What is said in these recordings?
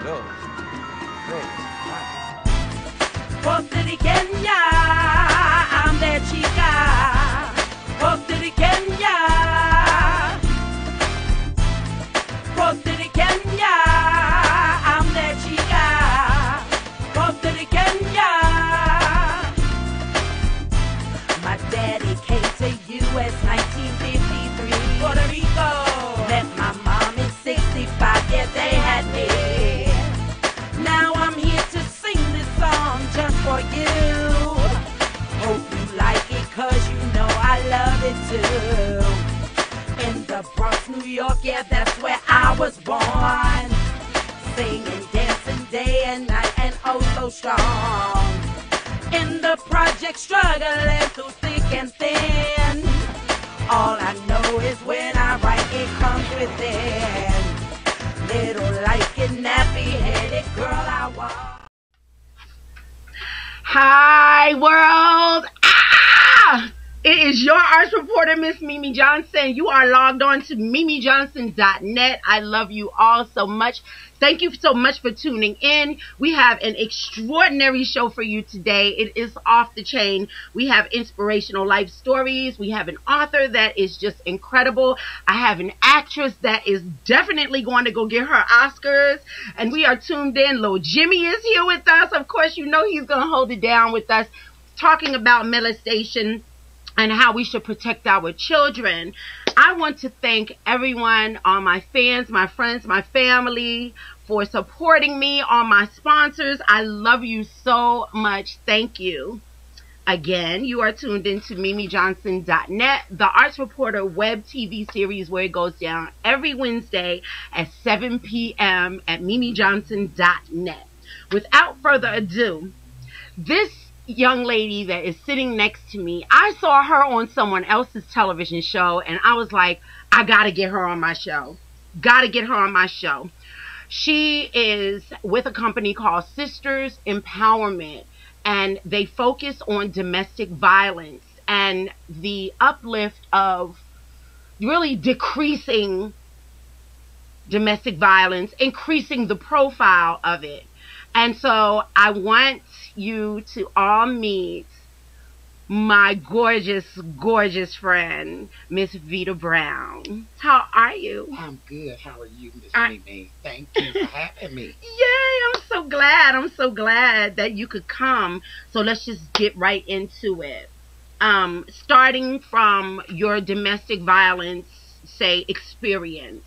2, 3, 4. Puertorriqueña, I'm de chica. Puertorriqueña, Puertorriqueña, I'm de chica. Puertorriqueña. My daddy came to U.S. 1953. Puerto Rico. Met my mom in 65. Yeah, they had me. Now I'm here to sing this song just for you. Hope you like it, cause you know I love it too. In the Bronx, New York, yeah, that's where I was born. Singing, dancing day and night, and oh so strong. In the project, struggling through thick and thin. All I know is when I write, it comes within. Little light-skinned, nappy-headed girl I was. Hi world! It is your arts reporter, Miss Mimi Johnson. You are logged on to mimijohnson.net. I love you all so much. Thank you so much for tuning in. We have an extraordinary show for you today. It is off the chain. We have inspirational life stories. We have an author that is just incredible. I have an actress that is definitely going to go get her Oscars. And we are tuned in. Lil Jimmy is here with us. Of course, you know he's going to hold it down with us, talking about molestation and how we should protect our children. I want to thank everyone, all my fans, my friends, my family, for supporting me, all my sponsors. I love you so much. Thank you. Again, you are tuned into mimijohnson.net, the Arts Reporter web TV series, where it goes down every Wednesday at 7 p.m. at mimijohnson.net. Without further ado, this young lady that is sitting next to me, I saw her on someone else's television show, and I was like, I gotta get her on my show. Gotta get her on my show. She is with a company called Sisters Empowerment, and they focus on domestic violence and the uplift of really decreasing domestic violence, increasing the profile of it. And so I want you to all meet my gorgeous, gorgeous friend, Miss Vita Brown. How are you? I'm good. How are you, Miss Mimi? Thank you for having me. Yay, I'm so glad. I'm so glad that you could come. So let's just get right into it. Starting from your domestic violence, say, experience.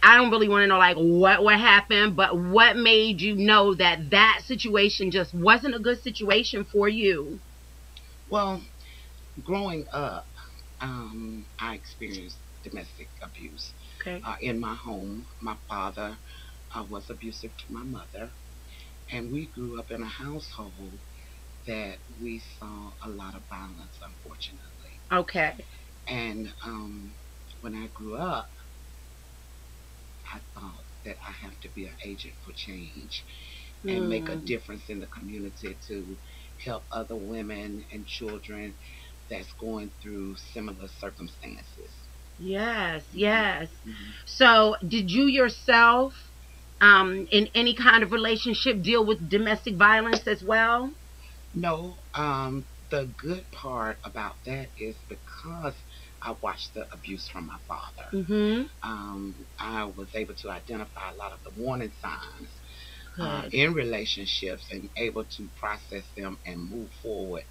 I don't really want to know like what happened, but what made you know that that situation just wasn't a good situation for you? Well, growing up, I experienced domestic abuse. Okay. In my home. My father was abusive to my mother, and we grew up in a household that we saw a lot of violence, unfortunately. Okay. And when I grew up, I thought that I have to be an agent for change and make a difference in the community to help other women and children that's going through similar circumstances. Yes, yes. So did you yourself, in any kind of relationship, deal with domestic violence as well? No, the good part about that is because I watched the abuse from my father. I was able to identify a lot of the warning signs in relationships and able to process them and move forward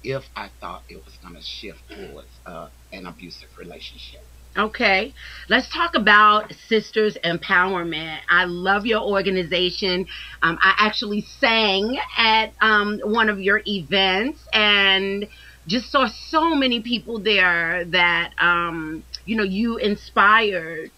if I thought it was going to shift towards an abusive relationship. Okay, let's talk about Sisters Empowerment. I love your organization. I actually sang at one of your events and just saw so many people there that, you know, you inspired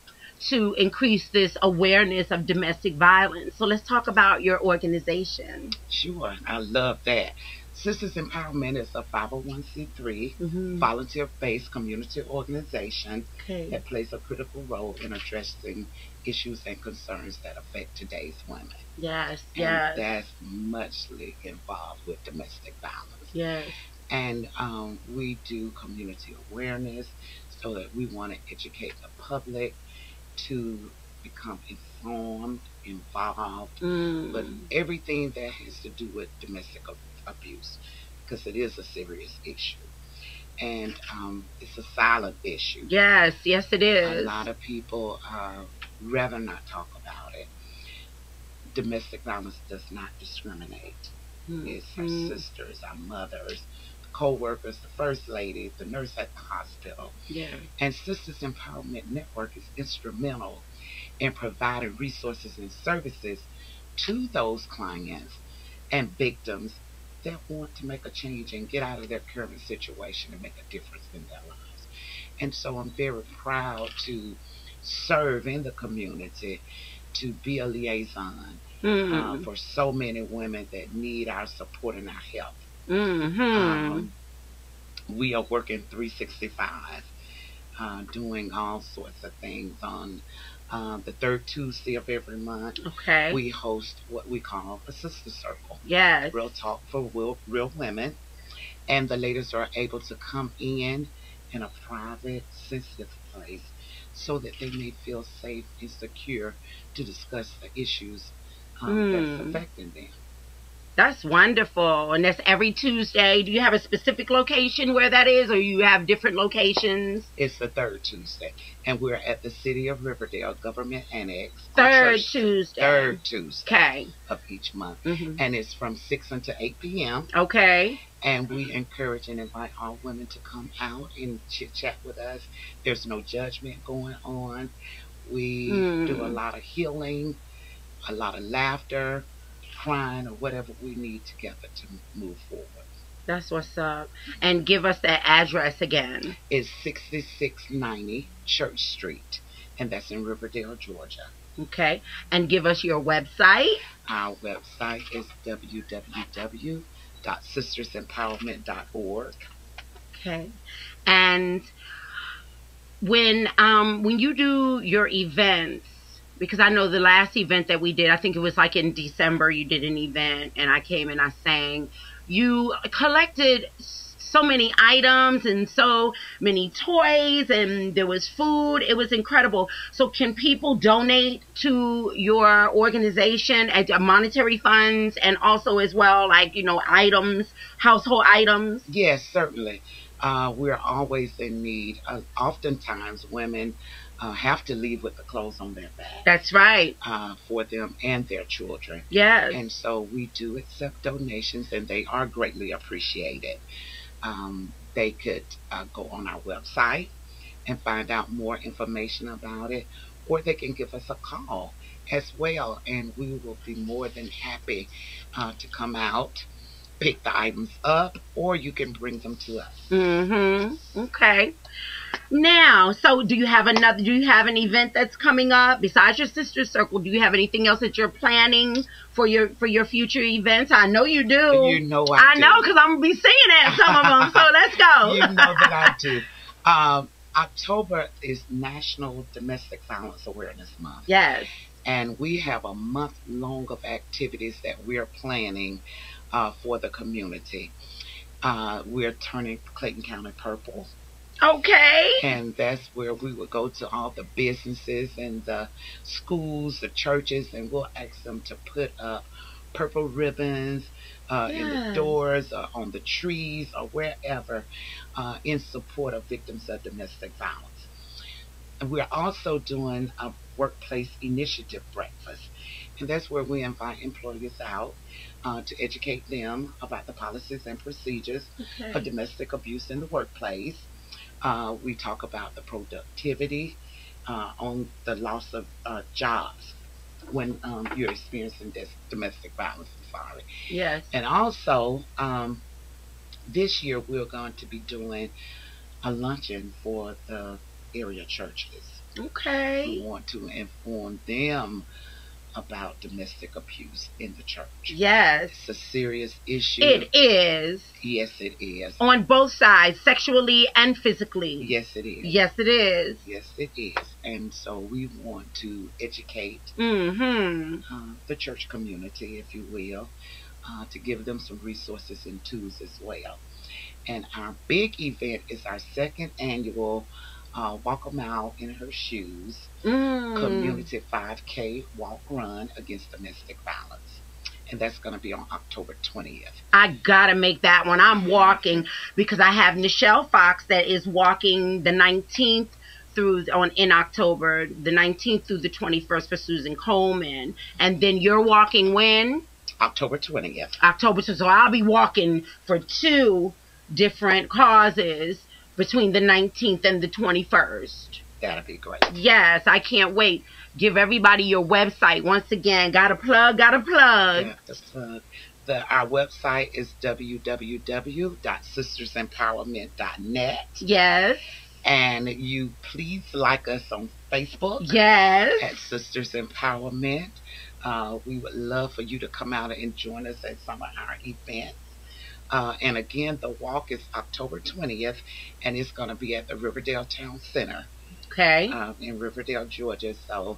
to increase this awareness of domestic violence. So let's talk about your organization. Sure, I love that. Sisters Empowerment is a 501c3 volunteer-based community organization that plays a critical role in addressing issues and concerns that affect today's women. Yes, and that's muchly involved with domestic violence. Yes. And we do community awareness so that we want to educate the public to become informed, involved, but Mm. everything that has to do with domestic abuse, because it is a serious issue. And it's a silent issue. Yes, yes, it A is. lot of people rather not talk about it. Domestic violence does not discriminate. It's our sisters, our mothers, co-workers, the first lady, the nurse at the hospital. Yeah. And Sisters Empowerment Network is instrumental in providing resources and services to those clients and victims that want to make a change and get out of their current situation and make a difference in their lives. And so I'm very proud to serve in the community, to be a liaison for so many women that need our support and our help. We are working 365, doing all sorts of things. On the third Tuesday of every month, we host what we call a sister circle. Yes. Real talk for real women. And the ladies are able to come in a private, sensitive place so that they may feel safe and secure to discuss the issues that's affecting them. That's wonderful. And that's every Tuesday. Do you have a specific location where that is, or you have different locations? It's the third Tuesday. And we're at the City of Riverdale Government Annex. Third Tuesday. Third Tuesday. Okay. Of each month. And it's from 6 until 8 p.m. Okay. And we encourage and invite all women to come out and chit-chat with us. There's no judgment going on. We do a lot of healing, a lot of laughter, crying, or whatever we need together to move forward. That's what's up. And give us that address again. It's 6690 Church Street, and that's in Riverdale, Georgia. Okay. And give us your website. Our website is www.sistersempowerment.org. Okay. And when you do your events, because I know the last event that we did, I think it was like in December, you did an event and I came and I sang. You collected so many items and so many toys, and there was food. It was incredible. So can people donate to your organization at monetary funds, and also as well, like, you know, items, household items? Yes, certainly. We're always in need. Oftentimes women have to leave with the clothes on their back. That's right. For them and their children. Yes. And so we do accept donations, and they are greatly appreciated. They could go on our website and find out more information about it, or they can give us a call as well, and we will be more than happy to come out, pick the items up, or you can bring them to us. Okay. Now, so do you have an event that's coming up besides your sister circle? Do you have anything else that you're planning for your future events? I know you do. You know I do. know, because I'm gonna be singing at some of them. So let's go. You know that I do. October is National Domestic Violence Awareness Month. Yes. And we have a month long of activities that we're planning for the community. We're turning Clayton County purple. Okay. And that's where we will go to all the businesses and the schools, the churches, and we'll ask them to put up purple ribbons in the doors, or on the trees, or wherever, in support of victims of domestic violence. And we're also doing a workplace initiative breakfast. And that's where we invite employers out to educate them about the policies and procedures of domestic abuse in the workplace. We talk about the productivity on the loss of jobs when you're experiencing this domestic violence. Yes. And also, this year we're going to be doing a luncheon for the area churches. Okay. We want to inform them about domestic abuse in the church. Yes. It's a serious issue. It is. Yes, it is. On both sides, sexually and physically. Yes, it is. Yes, it is. Yes, it is. And so we want to educate the church community, if you will, to give them some resources and tools as well. And our big event is our second annual Walk a Mile in Her Shoes, Mm. Community 5K Walk Run Against Domestic Violence. And that's going to be on October 20th. I gotta make that one. I'm walking because I have Nichelle Fox that is walking the 19th in October, the 19th through the 21st for Susan Coleman. And then you're walking when? October 20th. October. So I'll be walking for 2 different causes between the 19th and the 21st. That'll be great. Yes, I can't wait. Give everybody your website. Once again, gotta plug. Yeah, the plug. Our website is www.sistersempowerment.net. Yes. And you please like us on Facebook. Yes. At Sisters Empowerment. We would love for you to come out and join us at some of our events. And again, the walk is October 20th, and it's going to be at the Riverdale Town Center. Okay. In Riverdale, Georgia. So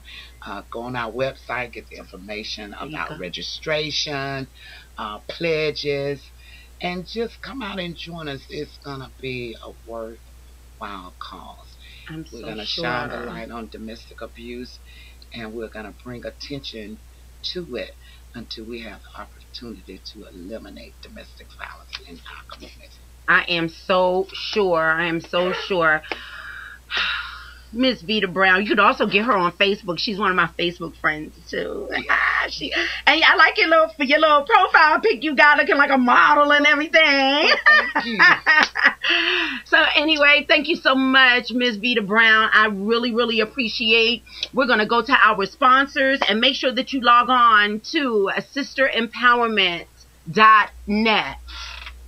go on our website, get the information about registration, pledges, and just come out and join us. It's going to be a worthwhile cause. We're going to shine the light on domestic abuse, and we're going to bring attention to it until we have the opportunity to eliminate domestic violence in our community. I am so sure. Miss Vita Brown, you could also get her on Facebook. She's one of my Facebook friends too. And I like your little profile pic you got, looking like a model and everything. Thank you. So anyway, thank you so much, Miss Vita Brown. I really appreciate. We're gonna go to our sponsors and make sure that you log on to sisterempowerment.net.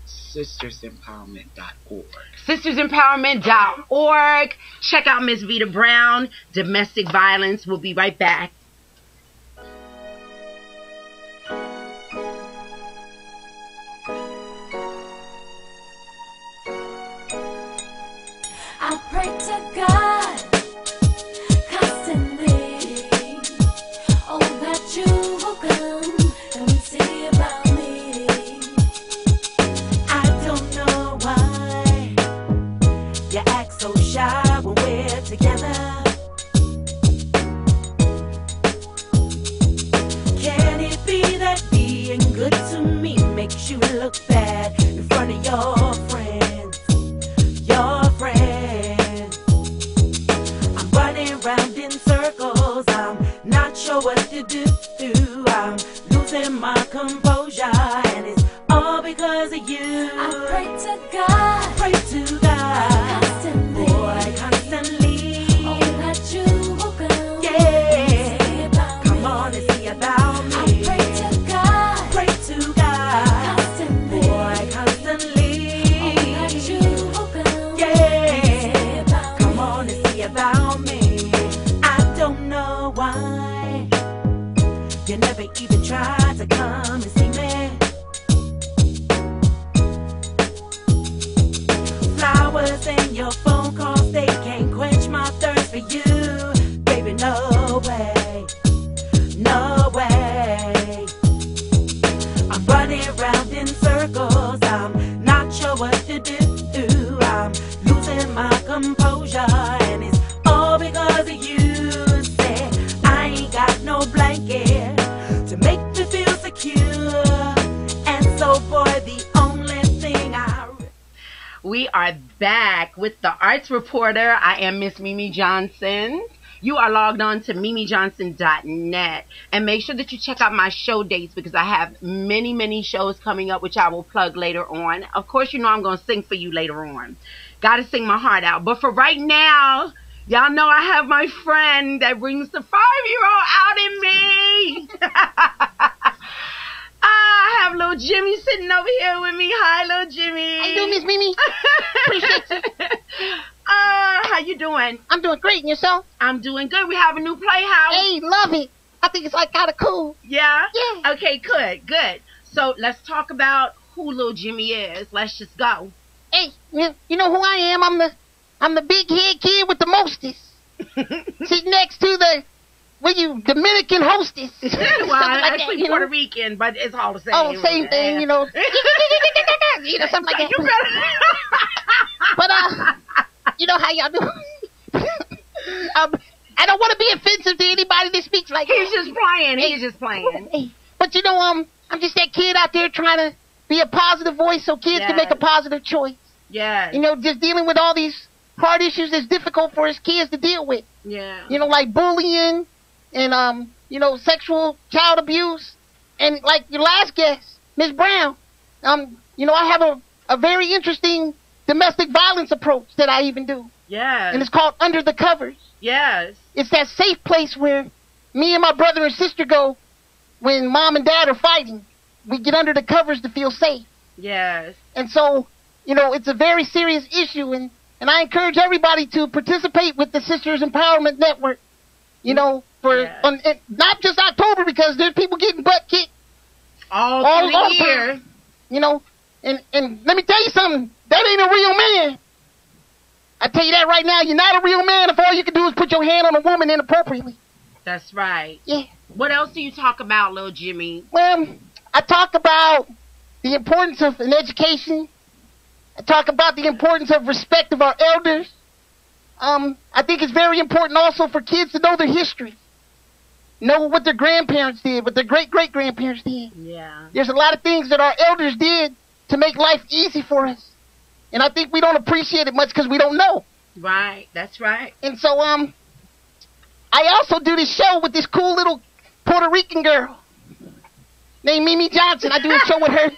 sistersempowerment.org. sistersempowerment.org. Check out Miss Vita Brown, Domestic Violence. We'll be right back. I pray to God constantly, oh, that you will come and see about me. I don't know why you act so shy when we're together. Can it be that being good to me makes you look bad in front of your friends? Your friends. I'm running round in circles. I'm not sure what to do. I'm losing my composure, and it's all because of you. I pray to God. Pray to God. Constantly. Boy, constantly. Oh, that you will come. Yeah. Come on and see about me. I pray to God. Pray to God. Constantly. Boy, constantly. Oh, that you will come. Yeah. Come on and see about me. I don't know why you never even tried to come and see me. Flowers and your phone calls, they can't quench my thirst for you. Baby, no way, no way. I'm running round in circles. I'm not sure what to do. I'm losing my composure, and it's all because of you. Say I ain't got no blanket to make me feel secure, and so boy, the only thing We are back with the arts reporter. I am Miss Mimi Johnson. You are logged on to mimijohnson.net, and make sure that you check out my show dates because I have many shows coming up, which I will plug later on. Of course, you know I'm going to sing for you later on. Got to sing my heart out. But for right now, y'all know I have my friend that brings the 5-year-old out in me. I have little Jimmy sitting over here with me. Hi, little Jimmy. How you doing, Miss Mimi? Appreciate you. How you doing? I'm doing great, and yourself? I'm doing good. We have a new playhouse. Hey, love it. I think it's like kind of cool. Yeah? Yeah. Okay, good. So let's talk about who little Jimmy is. Let's just go. Hey, you know who I am? I'm the big head kid with the mostest. Sitting next to the Dominican hostess. Well, Something I'm like actually that, Puerto Rican, but it's all the same. Oh, same thing, you know. Something like that. You better. But you know how y'all do? I don't want to be offensive to anybody that speaks like He's that. just playing. He's just playing. Hey, but you know, I'm just that kid out there trying to be a positive voice so kids can make a positive choice. Yes. You know, just dealing with all these hard issues that's difficult for his kids to deal with. Yeah. You know, like bullying and, you know, sexual child abuse. And like your last guest, Ms. Brown, you know, I have a very interesting domestic violence approach that I even do. Yes. And it's called Under the Covers. Yes. It's that safe place where me and my brother and sister go when mom and dad are fighting. We get under the covers to feel safe. Yes. And so, you know, it's a very serious issue, and I encourage everybody to participate with the Sisters Empowerment Network, you know, for not just October, because there's people getting butt kicked all through the year. You know, and let me tell you something, that ain't a real man. I tell you that right now, you're not a real man if all you can do is put your hand on a woman inappropriately. That's right. Yeah. What else do you talk about, little Jimmy? Well, I talk about the importance of an education. I talk about the importance of respect of our elders. I think it's very important also for kids to know their history. Know what their grandparents did, what their great-great-grandparents did. Yeah. There's a lot of things that our elders did to make life easy for us. And I think we don't appreciate it much because we don't know. Right. That's right. And so, I also do this show with this cool little Puerto Rican girl named Mimi Johnson. I do a show with her.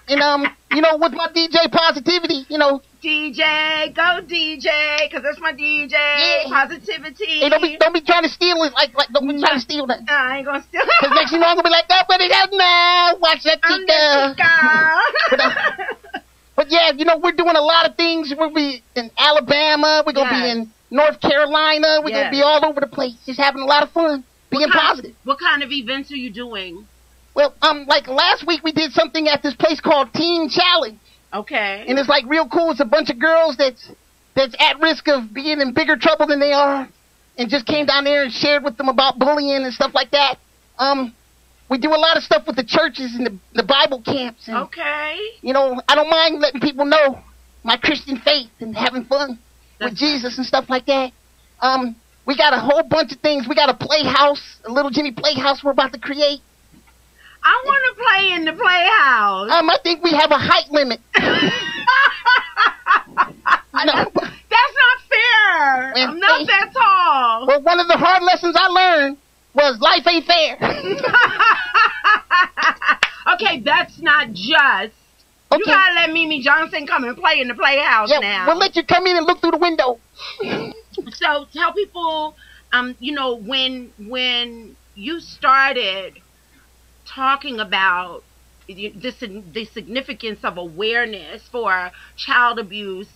And, you know, with my DJ Positivity, you know. DJ, go DJ, because that's my DJ. Yeah. Positivity. Hey, don't be trying to steal it. Like don't be trying to steal that. I ain't gonna steal it. Because next thing you know, I'm gonna be like, oh, but it out now. Watch that chica. But yeah, you know, we're doing a lot of things. We'll be in Alabama. We're gonna be in North Carolina. We're gonna be all over the place, just having a lot of fun, being positive. What kind of events are you doing? Well, like last week we did something at this place called Teen Challenge. Okay. And it's like real cool. It's a bunch of girls that's at risk of being in bigger trouble than they are, and just came down there and shared with them about bullying and stuff like that. We do a lot of stuff with the churches and the Bible camps. And, okay. You know, I don't mind letting people know my Christian faith and having fun with Jesus and stuff like that. We got a whole bunch of things. We got a playhouse, a little Jimmy playhouse we're about to create. I want to play in the playhouse. I think we have a height limit. No. That's not fair. I'm not that tall. Well, one of the hard lessons I learned was life ain't fair. Okay, that's not just. Okay. You gotta let Mimi Johnson come and play in the playhouse now. We'll let you come in and look through the window. So tell people, you know, when you started talking about the significance of awareness for child abuse,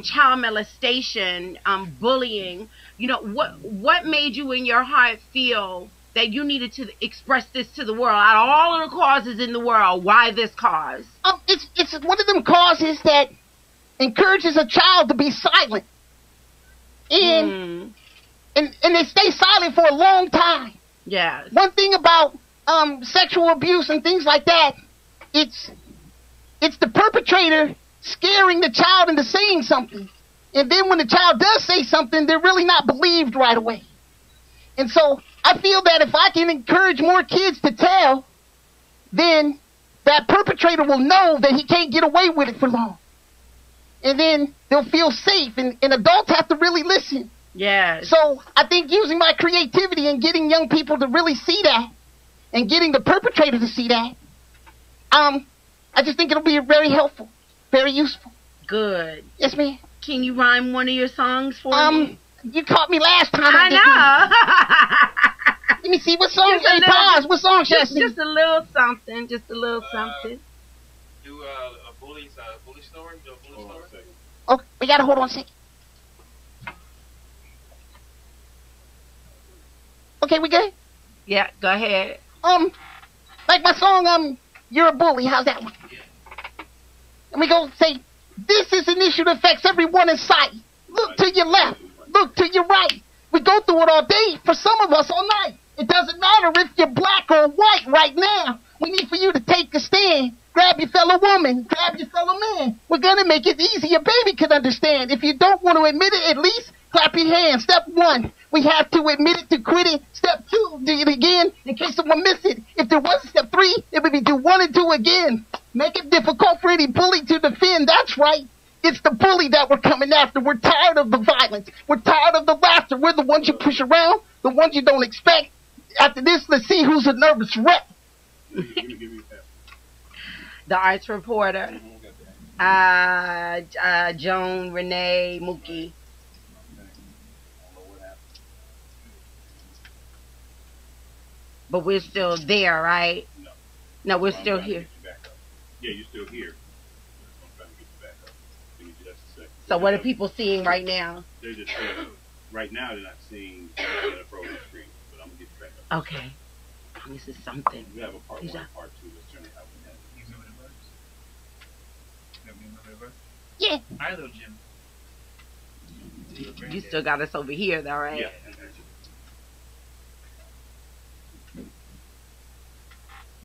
child molestation, bullying, you know, what made you in your heart feel that you needed to express this to the world? Out of all of the causes in the world, why this cause? It's one of them causes that encourages a child to be silent. And they stay silent for a long time. Yes. One thing about sexual abuse and things like that, it's the perpetrator scaring the child into saying something. And then when the child does say something, they're really not believed right away. And so I feel that if I can encourage more kids to tell, then that perpetrator will know that he can't get away with it for long. And then they'll feel safe, and adults have to really listen. Yeah. So I think using my creativity and getting young people to really see that, and getting the perpetrator to see that, I just think it'll be very helpful, very useful. Good. Yes, ma'am. Can you rhyme one of your songs for me? You caught me last time. I know. Let me see, what song? Hey, pause. What song should I sing? Just a little something. Just a little something. Do a bully story. Do a bully story. Oh, we gotta hold on a second. Okay, we good? Yeah, go ahead. Like my song, You're a Bully. How's that one? Yeah. And we go say, this is an issue that affects everyone in sight. Look to your left. Look to your right. We go through it all day. For some of us, all night. It doesn't matter if you're black or white right now. We need for you to take a stand. Grab your fellow woman. Grab your fellow man. We're going to make it easy. Your baby can understand. If you don't want to admit it, at least Clap your hands. Step 1, we have to admit it to quit it. Step 2, do it again in case someone missed it. If there was a step 3, it would be do 1 and 2 again. Make it difficult for any bully to defend. That's right. It's the bully that we're coming after. We're tired of the violence. We're tired of the laughter. We're the ones you push around, the ones you don't expect. After this, let's see who's a nervous wreck. The arts reporter, Joan, Renee, Mookie. But we're still there, right? No, we're still here. Yeah, you're still here. I'm trying to get you back up. Give me just a second. So what are people seeing right now? They're just right now they're not seeing the frozen screen, but I'm gonna get you back up. Okay. This is something. We have a part 1 and part 2. Let's turn it out. You know what it works? Yeah. Hi, little Jim. You still got us over here, though, right? Yeah.